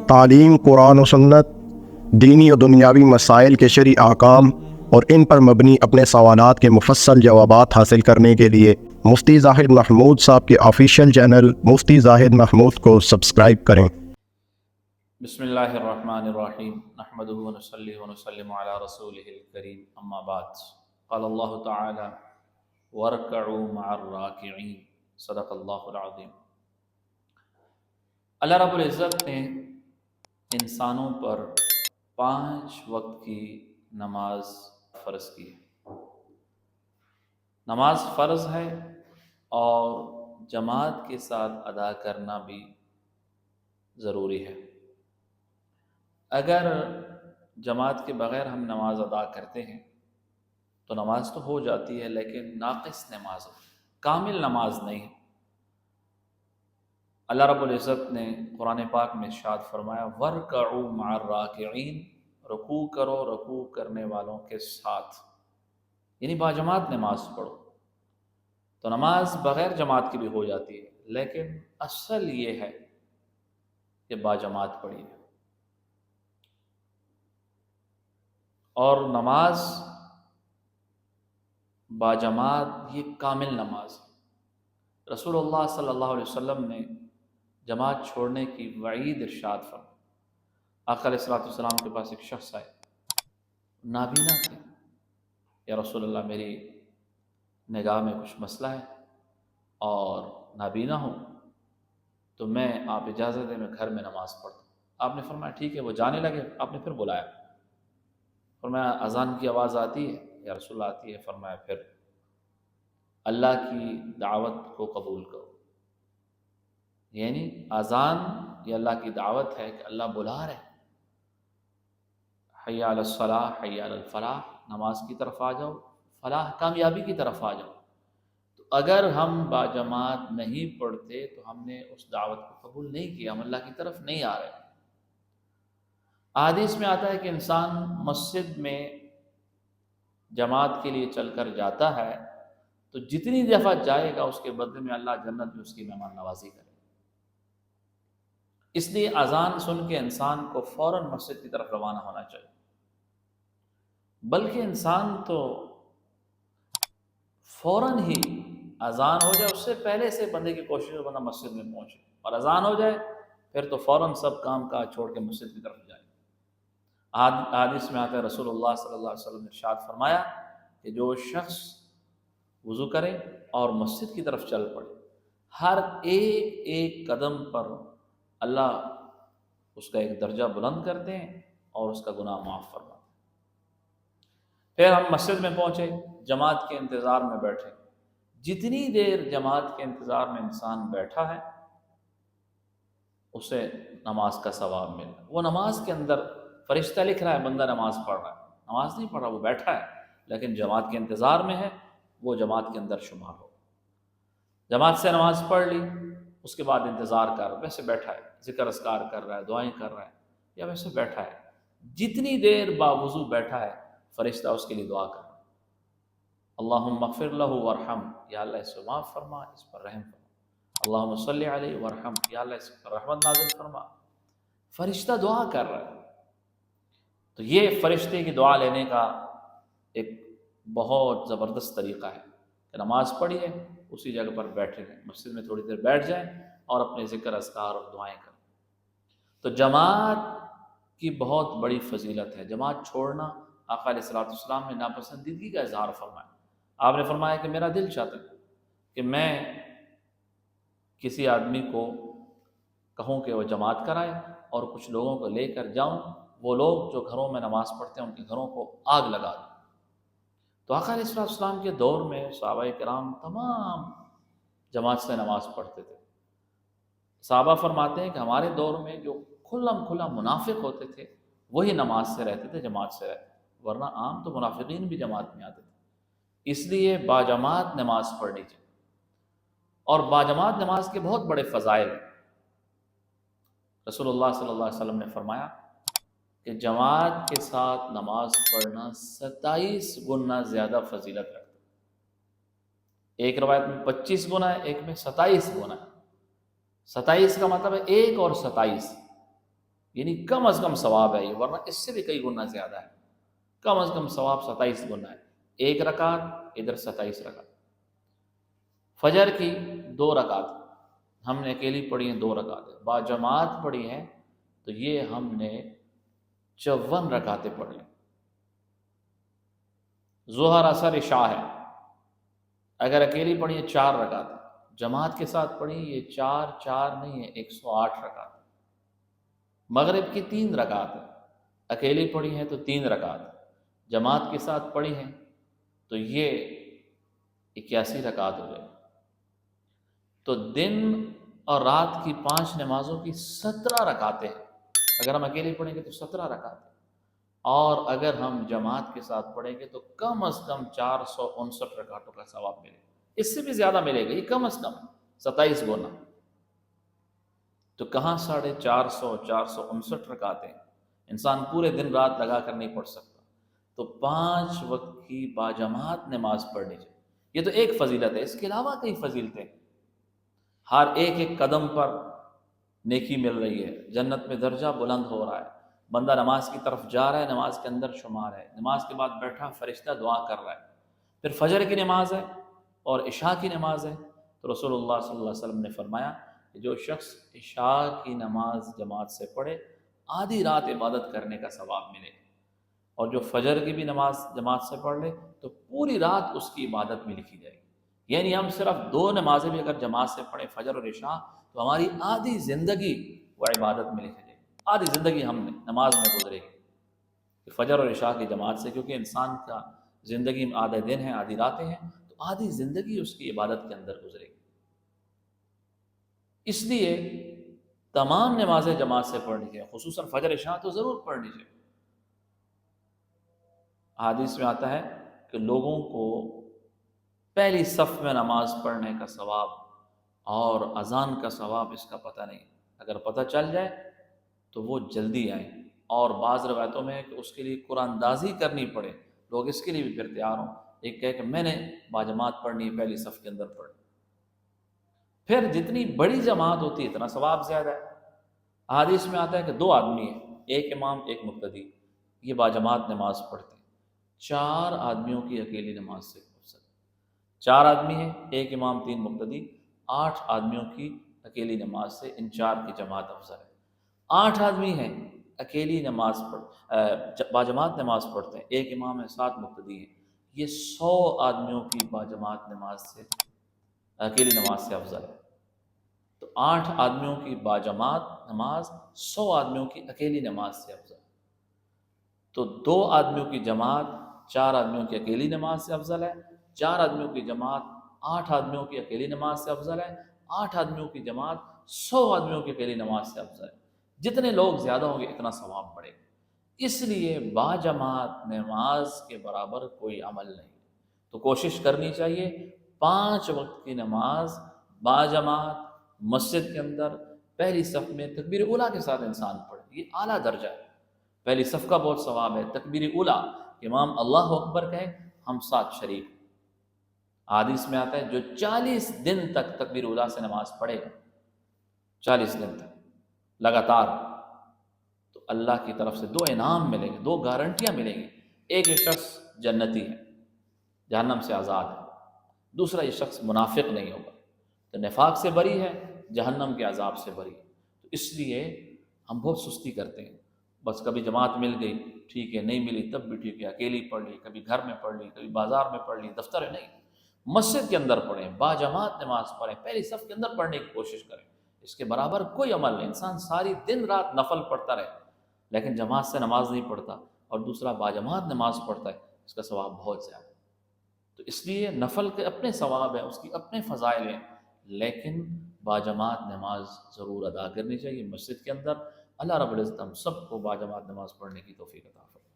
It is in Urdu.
تعلیم قرآن و سنت، دینی و دنیاوی مسائل کے شرعی احکام اور ان پر مبنی اپنے سوالات کے مفصل جوابات حاصل کرنے کے لیے مفتی زاہد محمود صاحب کے آفیشیل چینل مفتی زاہد محمود کو سبسکرائب کریں۔ بسم اللہ الرحمن الرحیم، نحمدہ ونصلی ونسلم علی رسولہ الکریم، اما بعد، قال اللہ تعالی وارکعوا مع الراکعین، صدق اللہ العظیم۔ اللہ رب العزت نے انسانوں پر 5 وقت کی نماز فرض کی ہے۔ نماز فرض ہے اور جماعت کے ساتھ ادا کرنا بھی ضروری ہے۔ اگر جماعت کے بغیر ہم نماز ادا کرتے ہیں تو نماز تو ہو جاتی ہے، لیکن ناقص نماز ہے، کامل نماز نہیں ہے۔ اللہ رب العزت نے قرآن پاک میں ارشاد فرمایا وَارْكَعُوا مَعَ الرَّاكِعِينَ، رکوع کرو رکوع کرنے والوں کے ساتھ، یعنی باجماعت نماز پڑھو۔ تو نماز بغیر جماعت کی بھی ہو جاتی ہے، لیکن اصل یہ ہے کہ باجماعت پڑھی ہے۔ اور نماز باجماعت یہ کامل نماز ہے۔ رسول اللہ صلی اللہ علیہ وسلم نے جماعت چھوڑنے کی وعید ارشاد فرمائی۔ آقا علیہ السلام کے پاس ایک شخص آئے، نابینا تھے۔ یا رسول اللہ، میری نگاہ میں کچھ مسئلہ ہے اور نابینا ہوں، تو میں آپ اجازت دیں میں گھر میں نماز پڑھتا ہوں۔ آپ نے فرمایا ٹھیک ہے۔ وہ جانے لگے، آپ نے پھر بلایا، فرمایا اذان کی آواز آتی ہے؟ یا رسول اللہ آتی ہے۔ فرمایا پھر اللہ کی دعوت کو قبول کرو، یعنی اذان یہ اللہ کی دعوت ہے کہ اللہ بلا رہے ہیں، حی علی الصلاح حی علی الفلاح، نماز کی طرف آ جاؤ، فلاح کامیابی کی طرف آ جاؤ۔ تو اگر ہم باجماعت نہیں پڑھتے تو ہم نے اس دعوت کو قبول نہیں کیا، ہم اللہ کی طرف نہیں آ رہے۔ حدیث میں آتا ہے کہ انسان مسجد میں جماعت کے لیے چل کر جاتا ہے تو جتنی دفعہ جائے گا اس کے بدلے میں اللہ جنت میں اس کی مہمان نوازی کرے۔ اس لیے اذان سن کے انسان کو فوراً مسجد کی طرف روانہ ہونا چاہیے، بلکہ انسان تو فوراً ہی اذان ہو جائے اس سے پہلے سے بندے کی کوشش ہو بندہ مسجد میں پہنچے، اور اذان ہو جائے پھر تو فوراً سب کام کاج چھوڑ کے مسجد کی طرف جائے۔ حدیث میں آتا ہے رسول اللہ صلی اللہ علیہ وسلم نے ارشاد فرمایا کہ جو شخص وضو کرے اور مسجد کی طرف چل پڑے، ہر ایک ایک قدم پر اللہ اس کا ایک درجہ بلند کرتے ہیں اور اس کا گناہ معاف فرماتے ہیں۔ پھر ہم مسجد میں پہنچے، جماعت کے انتظار میں بیٹھے۔ جتنی دیر جماعت کے انتظار میں انسان بیٹھا ہے اسے نماز کا ثواب مل رہا ہے۔ وہ نماز کے اندر فرشتہ لکھ رہا ہے بندہ نماز پڑھ رہا ہے، نماز نہیں پڑھ رہا، وہ بیٹھا ہے لیکن جماعت کے انتظار میں ہے، وہ جماعت کے اندر شمار ہو۔ جماعت سے نماز پڑھ لی، اس کے بعد انتظار کر، ویسے بیٹھا ہے، ذکر اذکار کر رہا ہے، دعائیں کر رہا ہے، یا ویسے بیٹھا ہے، جتنی دیر باوضو بیٹھا ہے فرشتہ اس کے لیے دعا کر رہا ہے، اللہم اغفر لہ وارحم، یا اللہ اس کو معاف فرما، اس پر رحم فرما، اللہم صلی علیہ وارحم، یا اللہ اس پر رحمت نازل فرما۔ فرشتہ دعا کر رہا ہے۔ تو یہ فرشتے کی دعا لینے کا ایک بہت زبردست طریقہ ہے کہ نماز پڑھیے، اسی جگہ پر بیٹھے رہیں، مسجد میں تھوڑی دیر بیٹھ جائیں اور اپنے ذکر اذکار اور دعائیں کریں۔ تو جماعت کی بہت بڑی فضیلت ہے۔ جماعت چھوڑنا آقا علیہ السلام نے ناپسندیدگی کا اظہار فرمایا۔ آپ نے فرمایا کہ میرا دل چاہتا ہے کہ میں کسی آدمی کو کہوں کہ وہ جماعت کرائے اور کچھ لوگوں کو لے کر جاؤں، وہ لوگ جو گھروں میں نماز پڑھتے ہیں ان کے گھروں کو آگ لگا دوں۔ تو آقا علیہ السلام کے دور میں صحابہ کرام تمام جماعت سے نماز پڑھتے تھے۔ صحابہ فرماتے ہیں کہ ہمارے دور میں جو کھلم کھلا منافق ہوتے تھے وہی نماز سے رہتے تھے، جماعت سے رہتے تھے، ورنہ عام تو منافقین بھی جماعت میں آتے تھے۔ اس لیے باجماعت نماز پڑھنی چاہیے، اور باجماعت نماز کے بہت بڑے فضائل ہیں۔ رسول اللہ صلی اللہ علیہ وسلم نے فرمایا کہ جماعت کے ساتھ نماز پڑھنا 27 گنا زیادہ فضیلت رکھتا ہے۔ ایک روایت میں 25 گنا ہے، ایک میں 27 گنا ہے۔ 27 کا مطلب ہے 1 اور 27، یعنی کم از کم ثواب ہے یہ، ورنہ اس سے بھی کئی گنا زیادہ ہے۔ کم از کم ثواب 27 گنا ہے، ایک رکعت ادھر 27 رکعت۔ فجر کی 2 رکعت ہم نے اکیلی پڑھی ہیں، 2 رکعتیں با جماعت پڑھی ہیں تو یہ ہم نے 54 رکعتیں پڑھ لیں۔ ظہر اثر عشاء ہے، اگر اکیلی پڑھی ہیں 4 رکعتیں، جماعت کے ساتھ پڑھی یہ 4 نہیں ہے، 108 رکعت۔ مغرب کی 3 رکعت ہے، اکیلی پڑھی ہیں تو 3 رکعت، جماعت کے ساتھ پڑھی ہیں تو یہ 81 رکعت ہو گئے۔ تو دن اور رات کی 5 نمازوں کی 17 رکعتیں ہیں۔ اگر ہم اکیلے پڑھیں گے تو 17 رکعتیں، اور اگر ہم جماعت کے ساتھ پڑھیں گے تو کم از کم 459 رکعتوں کا ثواب ملے گا، اس سے بھی زیادہ ملے گا، یہ کم از کم 27 گنا۔ تو کہاں 450 459 رکعتیں انسان پورے دن رات لگا کر نہیں پڑھ سکتا۔ تو 5 وقت کی باجماعت نماز پڑھنی چاہیے۔ یہ تو ایک فضیلت ہے، اس کے علاوہ کئی فضیلتیں ہیں۔ ہر ایک قدم پر نیکی مل رہی ہے، جنت میں درجہ بلند ہو رہا ہے، بندہ نماز کی طرف جا رہا ہے، نماز کے اندر شمار ہے، نماز کے بعد بیٹھا فرشتہ دعا کر رہا ہے۔ پھر فجر کی نماز ہے اور عشاء کی نماز ہے، تو رسول اللہ صلی اللہ علیہ وسلم نے فرمایا کہ جو شخص عشاء کی نماز جماعت سے پڑھے آدھی رات عبادت کرنے کا ثواب ملے، اور جو فجر کی بھی نماز جماعت سے پڑھ لے تو پوری رات اس کی عبادت میں لکھی جائے گی۔ یعنی ہم صرف 2 نمازیں بھی اگر جماعت سے پڑھیں، فجر اور عشاء، تو ہماری آدھی زندگی وہ عبادت میں لکھی جائے گی، آدھی زندگی ہم نے نماز میں گزرے گی فجر اور عشاء کی جماعت سے، کیونکہ انسان کا زندگی میں آدھے دن ہیں، آدھی راتیں ہیں، تو آدھی زندگی اس کی عبادت کے اندر گزرے گی۔ اس لیے تمام نمازیں جماعت سے پڑھنی چاہیے، خصوصاً فجر عشاء تو ضرور پڑھنی چاہیے۔ حدیث میں آتا ہے کہ لوگوں کو پہلی صف میں نماز پڑھنے کا ثواب اور اذان کا ثواب اس کا پتہ نہیں، اگر پتہ چل جائے تو وہ جلدی آئیں، اور بعض روایتوں میں ہے کہ اس کے لیے قرآن اندازی کرنی پڑے، لوگ اس کے لیے بھی پھر تیار ہوں، ایک کہے کہ میں نے باجماعت پڑھنی ہے، پہلی صف کے اندر پڑھ۔ پھر جتنی بڑی جماعت ہوتی ہے اتنا ثواب زیادہ ہے۔ حدیث میں آتا ہے کہ 2 آدمی ہیں، ایک امام ایک مقتدی، یہ باجماعت نماز پڑھتے ہیں، 4 آدمیوں کی اکیلی نماز سے افضل۔ 4 آدمی ہیں، ایک امام 3 مقتدی، 8 آدمیوں کی اکیلی نماز سے ان 4 کی جماعت افضل ہے۔ 8 آدمی ہیں اکیلی نماز باجماعت نماز پڑھتے ہیں، ایک امام ہے 7 مقتدی ہیں، یہ 100 آدمیوں کی باجماعت نماز سے اکیلی نماز سے افضل ہے۔ تو 8 آدمیوں کی باجماعت نماز 100 آدمیوں کی اکیلی نماز سے افضل ہے۔ تو 2 آدمیوں کی جماعت 4 آدمیوں کی اکیلی نماز سے افضل ہے، 4 آدمیوں کی جماعت 8 آدمیوں کی اکیلی نماز سے افضل ہے، 8 آدمیوں کی جماعت 100 آدمیوں کی اکیلی نماز سے افضل ہے۔ جتنے لوگ زیادہ ہوں گے اتنا ثواب بڑھے گا۔ اس لیے باجماعت نماز کے برابر کوئی عمل نہیں، تو کوشش کرنی چاہیے 5 وقت کی نماز باجماعت مسجد کے اندر پہلی صف میں تکبیر اولیٰ کے ساتھ انسان پڑھے، یہ اعلیٰ درجہ ہے۔ پہلی صف کا بہت ثواب ہے، تکبیر اولیٰ امام اللہ اکبر کہے ہم ساتھ شریک۔ حدیث میں آتا ہے جو 40 دن تک تکبیر اولیٰ سے نماز پڑھے گا، 40 دن تک لگاتار، تو اللہ کی طرف سے 2 انعام ملیں گے، 2 گارنٹیاں ملیں گی۔ ایک یہ شخص جنتی ہے، جہنم سے آزاد ہے، دوسرا یہ شخص منافق نہیں ہوگا، تو نفاق سے بری ہے، جہنم کے عذاب سے بری ہے۔ تو اس لیے ہم بہت سستی کرتے ہیں، بس کبھی جماعت مل گئی ٹھیک ہے، نہیں ملی تب بھی ٹھیک ہے، اکیلی پڑھ لی، کبھی گھر میں پڑھ لی، کبھی بازار میں پڑھ لی، دفتر میں نہیں، مسجد کے اندر پڑھیں، باجماعت نماز پڑھیں، پہلی صف کے اندر پڑھنے کی کوشش کریں۔ اس کے برابر کوئی عمل نہیں، انسان ساری دن رات نفل پڑھتا رہے لیکن جماعت سے نماز نہیں پڑھتا، اور دوسرا باجماعت نماز پڑھتا ہے، اس کا ثواب بہت زیادہ ہے۔ تو اس لیے نفل کے اپنے ثواب ہیں، اس کی اپنے فضائل ہیں، لیکن باجماعت نماز ضرور ادا کرنی چاہیے مسجد کے اندر۔ اللہ رب العزت ہم سب کو باجماعت نماز پڑھنے کی توفیق عطا فرمائے۔